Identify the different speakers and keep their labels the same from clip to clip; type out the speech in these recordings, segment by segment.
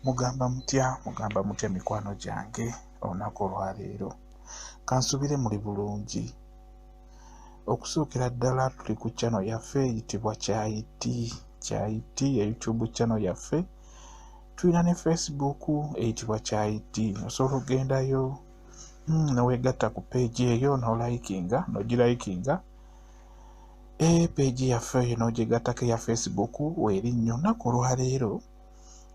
Speaker 1: Mugamba mutya mikwano gyange olunaku olwaleero. Kansubire muli bulungi. Okusookera ddala tuli ku channel yaffe eyitibwa Kyayiti ya YouTube channel yaffe. Tulina ne Facebook eyitibwa Kyayiti. Osobola okugendayo neweegatta ku page eyo n'ogirayikinga. Page yaffe eyo n'ogigattako eya Facebook weerinnyo. Olunaku olwaleero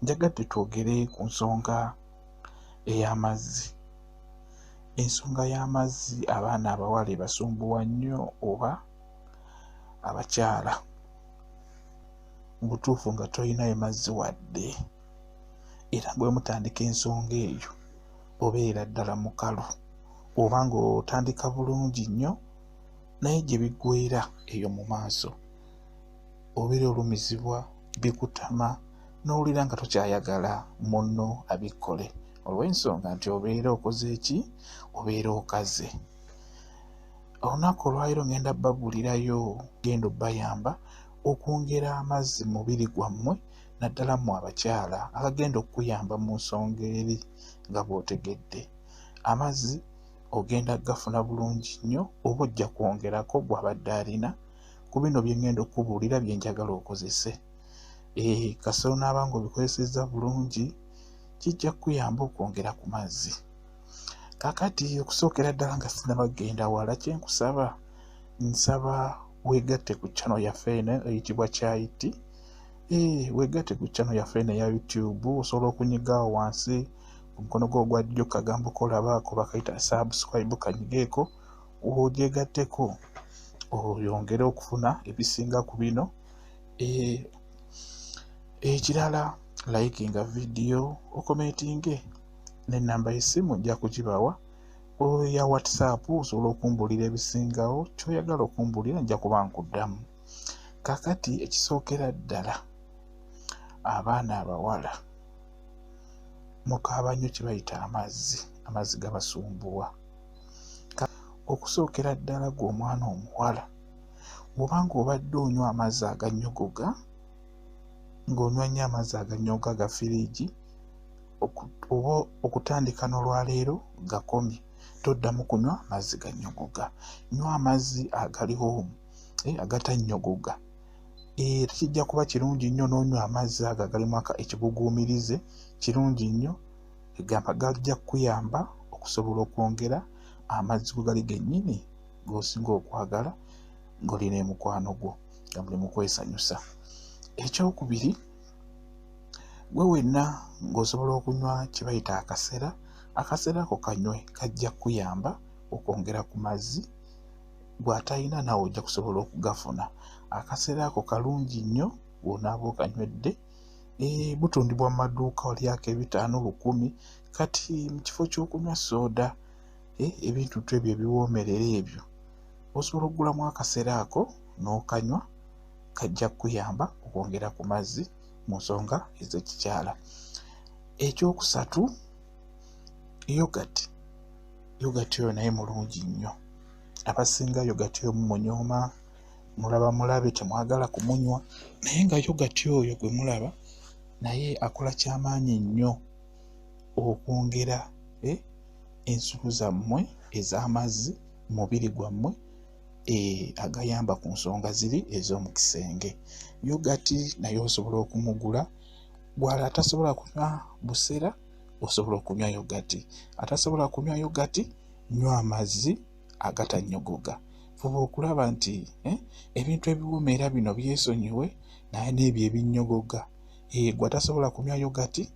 Speaker 1: njagadde twogere ku nsonga ey'amazzi. Ensonga y'amazzi, abaana abawala ebasumbuwa nnyo oba abakyala. Mu butuufu nga tolinayo mazzi wadde. Era bwe mutandika ensonga eyo obeera ddala mukalu. Oba ng'otandika bulungi nnyo naye gye biggweera eyo mu maaso obeera olumizibwa, bikutama n'owulira nga tokyayagala munno abikkole olw'ensonga nti obeera okoze eki? Obeera okaze. Olunaku olwaleero ngenda babuulirayo genda obbayamba okwongera amazzi mu mubiri gwammwe, naddala mmwe abakyala agagenda okukuyamba mu nsonga eri nga bw'otegedde. Amazzi ogenda gafuna bulungi nnyo oba ojja kwongerako gw'abadde alina ku bino bye ngenda okubuulira bye njagala okozese. Kasita onaaba ng'obikozesezza bulungi kijja kukuyamba okwongera ku mazzi. Kaakati okusookera ddala nga sinnabagenda wala, kye nkusaba nsaba weegatte ku channel yaffe eno eyitibwa Kyayiti. Weegatte ku channel yaffe eno eya YouTube. Osobola okunyigaawo wansi ku mukono gwo ogwa ddyo kagambo kolabaako bakayita subscribe, kanyigeeko ogyegatteko oyongere okufuna ebisinga ku bino. Ekirala likinga vidiyo, okomentinge n'ennamba y'essimu nja kugibawa ya WhatsApp. Osobola okumbuulira ebisingawo, ky'oyagala okumbuulira nja kuba nkuddamu. Kaakati ekisookera ddala, abaana abawala mukaaba nnyo kye bayita amazzi gabasumbuwa. Okusookera ddala gw'omwana omuwala, bw'obanga obadde onywa amazzi agannyogoga, ng'onywa nnyo amazzi agannyogoga ga firiigi, oba okutandika n'olwaleero gakomye, toddamu kunywa mazzi gannyogoga. Nywa amazzi agaliwo agatannyogoga. Tekijja kuba kirungi nnyo n'onywa amazzi ago agalimu ekibuguumirize. Kirungi nnyo gajja kukuyamba okusobola okwongera amazzi gwe gali gennyini g'osinga okwagala ng'olina mukwano gwo nga muli mu kwesanyusa. Ekyokubiri, gwe wenna ng'osobola okunywa kye bayita akasera. Akasera ako kanywe, kajja kukuyamba okwongera ku mazzi. Bw'atalina naawe ojja kusobola okugafuna. Akasera ako kalungi nnyo bw'onaaba okanywedde. Butundibwa mu maduuka walyako $5, 10. Kati mu kifo ky'okunywa sooda, ebintu ebyo ebiwoomerera ebyo, osobola okugulamu akasera ako n'okanywa. Kajja kukuyamba okwongera ku mazzi mu nsonga ez'ekikyala. Ekyokusatu, yogati. Yogati oyo naye mulungi nnyo. Abasinga yogati oyo mumunyooma, mulaba mulabe temwagala kumunywa, naye nga yogati oyo gwe mulaba naye akola kyamaanyi nnyo okwongera ensulu zammwe ez'amazzi mu mubiri gwammwe, agayamba ku nsonga ziri ez'omu kisenge. Yogati naye osobola okumugula. Gwala atasobola kunywa busera, osobola okunywa yogati. Atasobola kunywa yogati, nywa amazzi agatannyogoga. Fuba okulaba nti ebintu ebiwoomera bino byesonyiwe naye n'ebyo ebinnyogoga. Gwe atasobola kunywa yogati,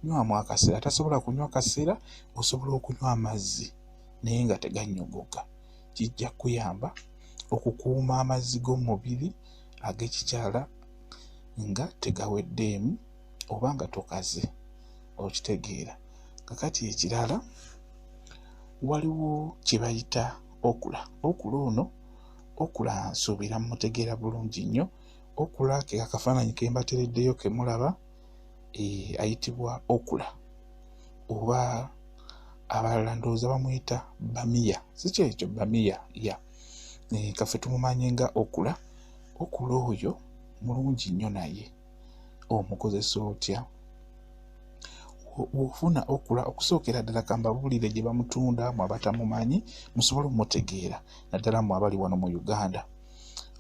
Speaker 1: nywamu akasera. Atasobola kunywa kasera, osobola okunywa amazzi naye nga tegannyogoga. Kijja kuyamba okukuuma amazzi g'omubiri ag'ekikyala nga tegaweddeemu oba nga tokaze. Okitegeera. Kakati ekirala, waliwo kye bayita okula. Okula nsuubira mutegeera bulungi nnyo. Okula ke akafaananyi ke mbatereddeyo ke mulaba, ayitibwa okula, oba abalala ndowooza bamuyita bamiya. Si kyekyo bamiya ya kaffe tumumanye nga okula. Okula oyo mulungi nnyo naye. Omukozesa otya? ofuna okula okusookera ddala kambabulire gye bamutunda mu abatamumanyi musobole omutegeera naddala mu abali wano mu Uganda.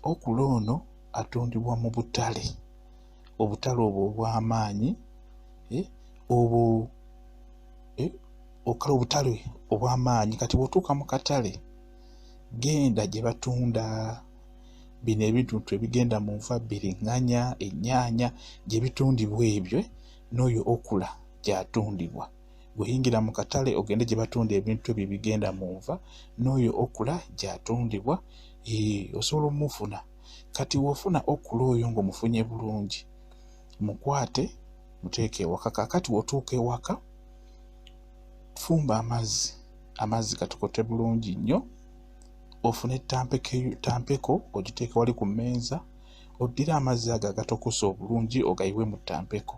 Speaker 1: Okula ono atundibwa mu butale, obutale obwo obw'amaanyi okala obutale obw'amaanyi. Kati bw'otuuka mu katale genda gye batunda bino ebintu ebigenda mu nva, biriŋŋanya, ennyaanya, gye bitundibwa ebyo n'oyo okula gy'atundibwa. Bw'oyingira mu katale ogende gye batunda ebintu ebyo bigenda mu nva, n'oyo okula gy'atundibwa, osobola omufuna. Kati w'ofuna okula oyo ng'omufunye bulungi, mukwate muteeke ewaka. Kaakati w'otuuka ewaka, fumba amazzi gatokote bulungi nnyo, ofune tampeko ogiteeka wali ku mmeeza, oddire amazzi ago agatokose obulungi ogayiwe mu tampeko.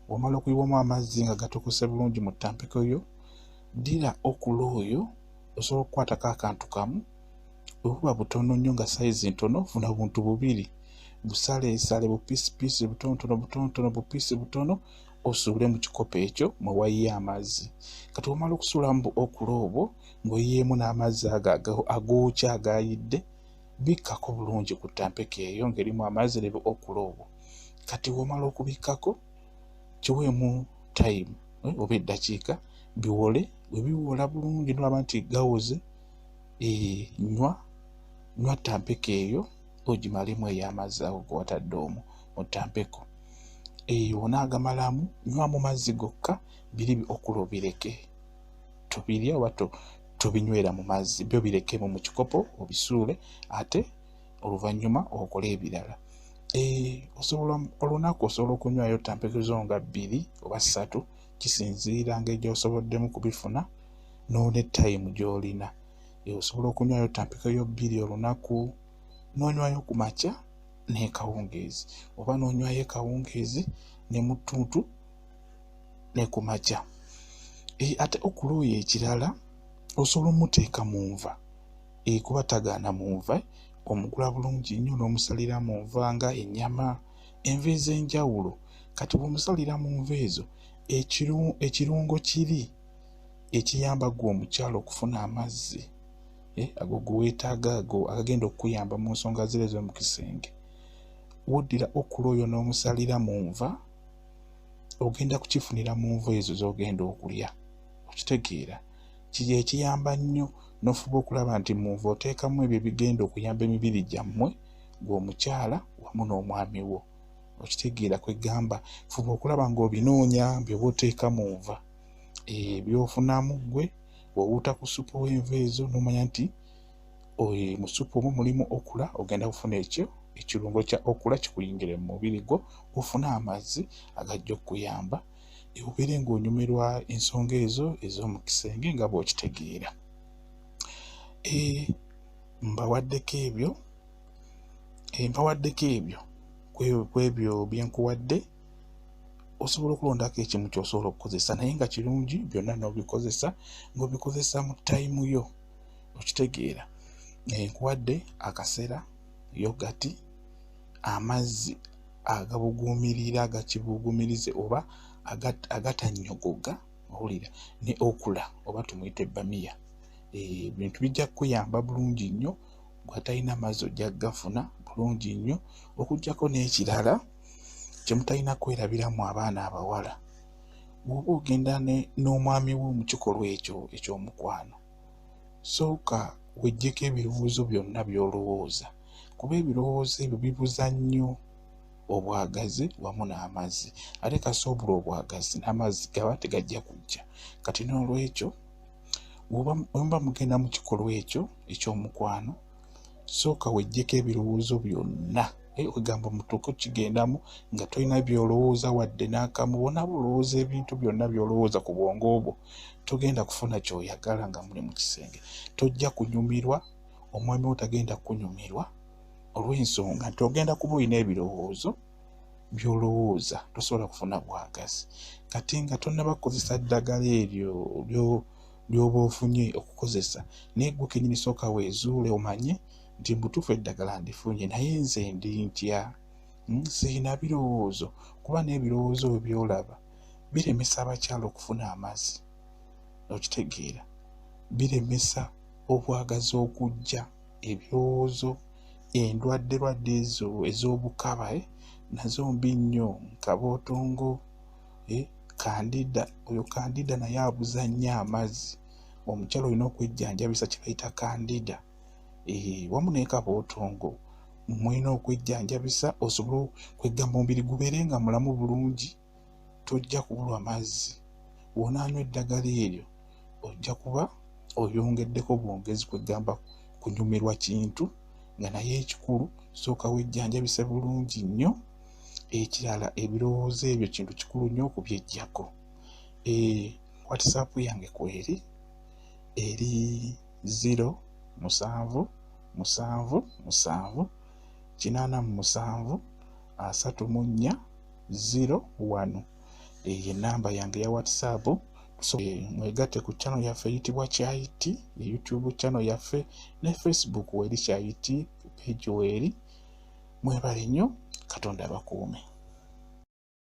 Speaker 1: Wamala okuyiwamu amazzi nga gatokose bulungi mu tampeko yo, ddira okula oyo, osobola okukwatako akantu kamu, obuba butono nnyo nga sayizi ntono, funa buntu bubiri, busaleesale bupiisipiisi butonotono bupiisi butono, osuule mu kikopo ekyo mwe wayiye amazzi. Kati wamala okusuulamu okula obwo ng'oyiyeemu n'amazzi ago agookya agayidde, bikkako bulungi ku tampeko eyo ng'erimu amazzi ne okula obwo. Kati wamala okubikkako, kiweemu time oba eddakiika biwole. Bwe biwola bulungi n'olaba nti gawoze, nywa tampeko eyo ogimalemu ey'amazzi ago ge watadde omwo mu tampeko. Onaagamalamu, nywamu mazzi gokka, biri okula obireke, tobirya oba tobinywera mu mazzi, byo birekemu mu kikopo obisuule, ate oluvannyuma okole ebirala. Olunaku osobola okunywayo tampeko zo nga 2 oba 3, kisinziira ngeri gy'osoboddemu kubifuna ne time gy'olina. Osobola okunywayo tampeko yo 2 olunaku, n'onywayo ku makya ne kawungeezi, oba n'onywayo kawungeezi ne mutuntu ne ku makya. Ate okula oyo ekirala osobola omuteeka mu nva, kuba tagaana mu nva, omugula bulungi nnyo n'omusalira mu nva nga ennyama, enva ez'enjawulo. Kati bw'omusalira mu nva ezo, ekirungo kiri ekiyamba gwe omukyala okufuna amazzi ago ge weetaaga, ago agagenda okukuyamba mu nsonga zire ez'omu kisenge. Woddira okula oyo n'omusalira mu nva, ogenda kukifunira mu nva ezo z'ogenda okulya, okitegeera. Kiri ekiyamba nnyo n'ofuba okulaba nti mu nva oteekamu ebyo ebigenda okuyamba emibiri gyammwe gw'omukyala wamu n'omwami wo, okitegeera kwegamba. Fuba okulaba ng'obinoonya by'oba oteeka mu nva, by'ofunamu gwe bw'owuuta ku supu w'enva ezo n'omanya nti mu supu omwo mulimu okula, ogenda kufuna ekirungo kya okula kikuyingire mu mubiri gwo, ofune amazzi agajja okuyamba, obeere ng'onyumirwa ensonga ezo ez'omu kisenge nga bw'okitegeera. Mbawaddeko ebyo ku ebyo bye nkuwadde, osobola okulondako ekimu ky'osobola okukozesa, naye nga kirungi byonna n'obikozesa ng'obikozesa mu tayimu yo, okitegeera. Nkuwadde akasera, yogati, amazzi agabuguumirira agakibuguumirize oba agatannyogoga, owulira, ne okula oba tumuyite bamiya. Bintu bijja kukuyamba bulungi nnyo, bw'atalina amazzi ojja gafuna bulungi nnyo, okuggyako n'ekirala kye mutalina kwerabiramu abaana abawala. Bw'oba ogenda n'omwami wo mu kikolwa ekyo eky'omukwano, sooka weggyeko ebirowoozo byonna by'olowooza, kuba ebirowoozo ebyo bibuza nnyo obwagazi wamu n'amazzi. Ate kasoobula obwagazi n'amazzi gaba tegajja kujja. Kati n'olwekyo bw'oba mugenda mu kikolwa ekyo eky'omukwano, sooka weggyeko ebirowoozo byonna, wegamba mutuuke kigendamu nga tolina by'olowooza wadde n'akamu. Bw'onaaba olowooza ebintu byonna by'olowooza ku bwongo bwo, togenda kufuna ky'oyagala nga muli mu kisenge. Tojja kunyumirwa, omwami wo tagenda kunyumirwa, olw'ensonga nti ogenda kuba olina ebirowoozo by'olowooza, tosobola kufuna bwagazi. Kati nga tonnaba kukozesa ddagala eryo ly'oba ofunye okukozesa, naye gwe kennyini sooka weezuule omanye nti mbutuufu eddagala ndifunye, naye nze ndi ntya, sirina birowoozo. Kuba n'ebirowoozo by'olaba biremesa abakyala okufuna amazzi. Okitegeera, biremesa obwagazi okujja, ebirowoozo, endwadde ezo ez'obukaba nazo mbi nnyo, nkabootongo, kandida. Oyo kandida naye abuza nnyo amazzi. Omukyala olina okwejjanjabisa kye bayita kandida, wamu ne kabootongo. Mulina okwejjanjabisa osobole kwegamba omubiri gubeere nga mulamu bulungi, tojja kubulwa mazzi. Bw'onaanywa eddagala eryo ojja kuba oyongeddeko bwongezi, kwegamba kunyumirwa kintu, nga naye ekikulu sooka wejjanjabise bulungi nnyo. Ekirala, ebirowoozo ebyo kintu kikulu nnyo okubyeggyako. WhatsApp yange kweri eri 07777843401. Enamba yange ya WhatsApp. Mwegatte ku channel yaffe eyitibwa Kyayiti, YouTube channel yaffe, ne Facebook weri Kyayiti page weri. Mwebale nnyo, Katonda abakuume.